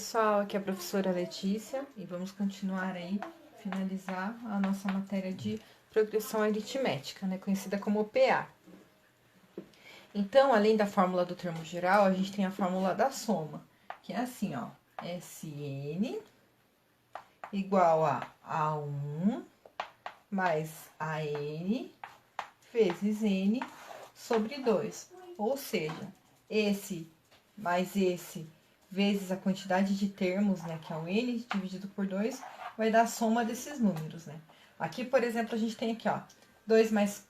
pessoal, aqui é a professora Letícia e vamos continuar aí, finalizar a nossa matéria de progressão aritmética, né, conhecida como PA. Então, além da fórmula do termo geral, a gente tem a fórmula da soma, que é assim, ó, Sn igual a A1 mais AN vezes N sobre 2, ou seja, esse mais esse vezes a quantidade de termos, né, que é o n, dividido por 2, vai dar a soma desses números, né. Aqui, por exemplo, a gente tem aqui, ó, 2 mais...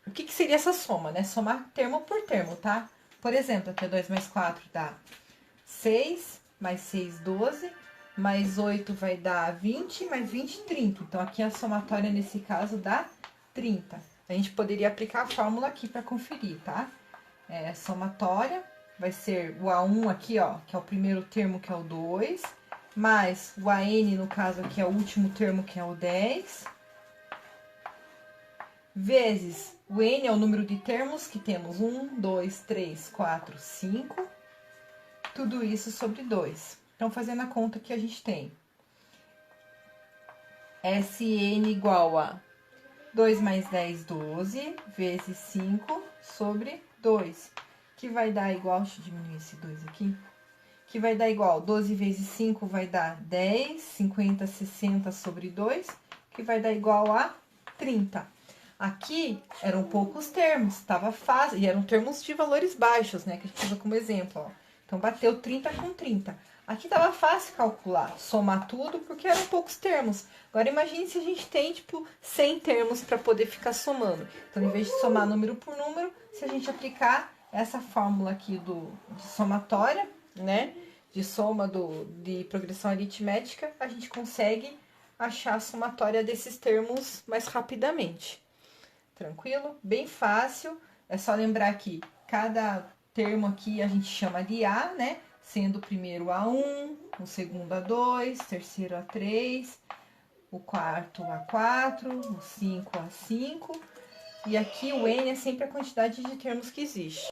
O que seria essa soma, né? Somar termo por termo, tá? Por exemplo, aqui 2 mais 4 dá 6, mais 6, 12, mais 8 vai dar 20, mais 20, 30. Então, aqui a somatória, nesse caso, dá 30. A gente poderia aplicar a fórmula aqui para conferir, tá? Somatória vai ser o A1 aqui, ó, que é o primeiro termo, que é o 2, mais o AN, no caso aqui, é o último termo, que é o 10, vezes o N é o número de termos, que temos 1, 2, 3, 4, 5, tudo isso sobre 2. Então, fazendo a conta que a gente tem, Sn igual a 2 mais 10, 12, vezes 5 sobre 2, que vai dar igual, deixa eu diminuir esse 2 aqui, que vai dar igual, 12 vezes 5 vai dar 10, 50, 60 sobre 2, que vai dar igual a 30. Aqui eram poucos termos, estava fácil, e eram termos de valores baixos, né, que a gente usa como exemplo, ó. Então, bateu 30 com 30. Aqui estava fácil calcular, somar tudo, porque eram poucos termos. Agora, imagine se a gente tem, tipo, 100 termos para poder ficar somando. Então, em vez de somar número por número, se a gente aplicar essa fórmula aqui de somatória, né, de soma de progressão aritmética, a gente consegue achar a somatória desses termos mais rapidamente. Tranquilo? Bem fácil. É só lembrar que cada termo aqui a gente chama de A, né? Sendo o primeiro A1, o segundo A2, o terceiro A3, o quarto A4, o 5 A5. E aqui o N é sempre a quantidade de termos que existe.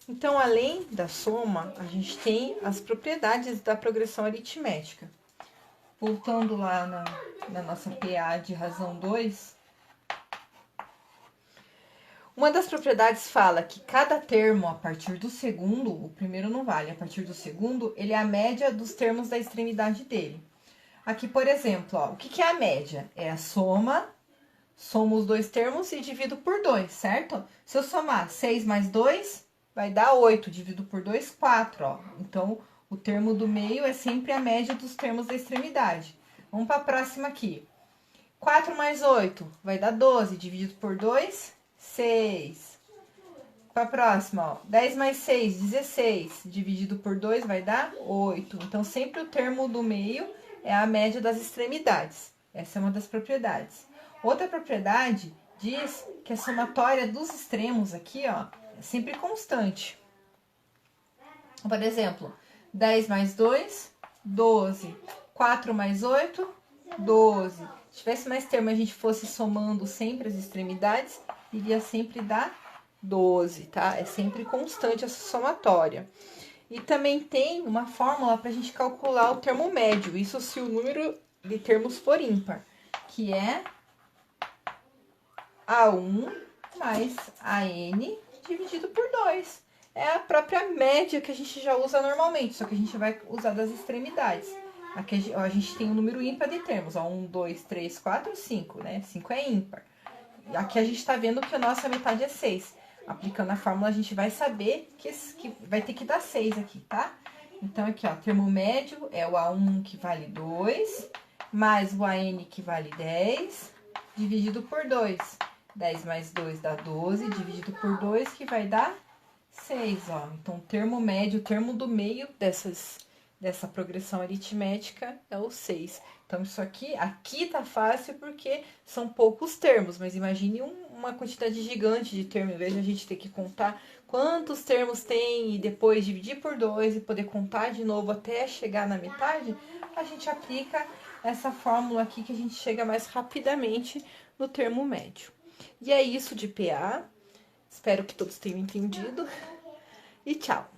Então, além da soma, a gente tem as propriedades da progressão aritmética. Voltando lá na nossa PA de razão 2, uma das propriedades fala que cada termo, a partir do segundo, o primeiro não vale, a partir do segundo, ele é a média dos termos da extremidade dele. Aqui, por exemplo, ó, o que é a média? É a soma, somo os dois termos e divido por 2, certo? Se eu somar 6 mais 2, vai dar 8, divido por 2, 4, ó. Então, o termo do meio é sempre a média dos termos da extremidade. Vamos para a próxima aqui. 4 mais 8 vai dar 12, dividido por 2, 6. Para a próxima, ó, 10 mais 6, 16. Dividido por 2 vai dar 8. Então, sempre o termo do meio é a média das extremidades. Essa é uma das propriedades. Outra propriedade diz que a somatória dos extremos aqui, ó, é sempre constante. Por exemplo, 10 mais 2, 12. 4 mais 8, 12. Se tivesse mais termo e a gente fosse somando sempre as extremidades, iria sempre dar 12, tá? É sempre constante essa somatória. E também tem uma fórmula para a gente calcular o termo médio, isso se o número de termos for ímpar, que é A1 mais AN dividido por 2. É a própria média que a gente já usa normalmente, só que a gente vai usar das extremidades. Aqui a gente tem um número ímpar de termos, ó, 1, 2, 3, 4, 5, né? 5 é ímpar. Aqui a gente tá vendo que a nossa metade é 6. Aplicando a fórmula, a gente vai saber que vai ter que dar 6 aqui, tá? Então, aqui, ó, termo médio é o A1 que vale 2, mais o AN que vale 10, dividido por 2. 10 mais 2 dá 12, dividido por 2, que vai dar 6, ó. Então, o termo médio, o termo do meio dessa progressão aritmética é o 6. Então, isso aqui tá fácil porque são poucos termos, mas imagine uma quantidade gigante de termos, em vez de a gente ter que contar quantos termos tem e depois dividir por 2 e poder contar de novo até chegar na metade, a gente aplica essa fórmula aqui que a gente chega mais rapidamente no termo médio. E é isso de PA. Espero que todos tenham entendido. E tchau!